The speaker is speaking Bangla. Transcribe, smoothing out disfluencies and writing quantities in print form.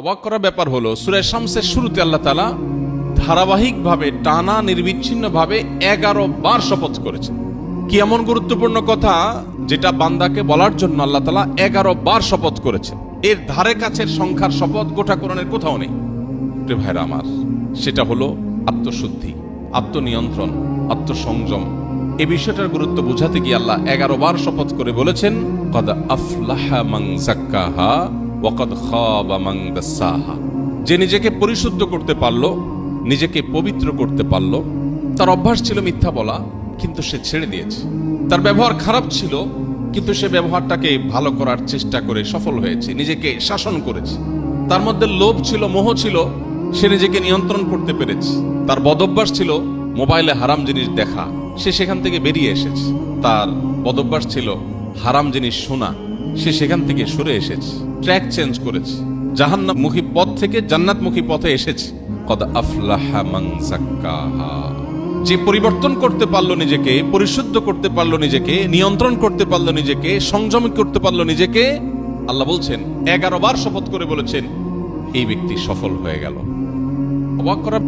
অবাক করার ব্যাপার হলো সূরা শামসের শুরুতে আল্লাহ তাআলা ধারাবাহিকভাবে টানা নির্বিচ্ছিন্নভাবে 11 বার শপথ করেছেন। কি এমন গুরুত্বপূর্ণ কথা যেটা বান্দাকে বলার জন্য আল্লাহ তাআলা 11 বার শপথ করেছেন? এর ধারে কাছের সংখ্যার শপথ গোটা কোরআনের কোথাও নেই। প্রিয় ভাইরা আমার, সেটা হলো আত্মশুদ্ধি, আত্মনিয়ন্ত্রণ, আত্মসংযম। এই বিষয়টার গুরুত্ব বোঝাতে গিয়ে আল্লাহ 11 বার শপথ করে বলেছেন, কদ আফলাহা মান যাক্কাহা ওয়া কদ খাবা মান দাসাহা। যে নিজেকে পরিশুদ্ধ করতে পারলো, নিজেকে পবিত্র করতে পারলো। তার অভ্যাস ছিল মিথ্যা বলা, কিন্তু সে ছেড়ে দিয়েছে। তার ব্যবহার খারাপ ছিল, কিন্তু সে ব্যবহারটাকে ভালো করার চেষ্টা করে সফল হয়েছে, নিজেকে শাসন করেছে। তার মধ্যে লোভ ছিল, মোহ ছিল, সে নিজেকে নিয়ন্ত্রণ করতে পেরেছে। তার বদভ্যাস ছিল মোবাইলে হারাম জিনিস দেখা, সে সেখান থেকে বেরিয়ে এসেছে। তার বদভ্যাস ছিল হারাম জিনিস শোনা, সে সেখান থেকে সরে এসেছে, ট্র্যাক চেঞ্জ করেছে, জাহান্নামমুখী পথ থেকে জান্নাতমুখী পথে এসেছে। কদ আফলাহা মান যাক্কাহা। যে পরিবর্তন করতে পারলো নিজেকে, পরিশুদ্ধ করতে পারলো নিজেকে, নিয়ন্ত্রণ করতে পারলো নিজেকে, সংযমী করতে পারলো নিজেকে, আল্লাহ বলছেন 11 বার শপথ করে বলেছেন এই ব্যক্তি সফল হয়ে গেল। অবাক করা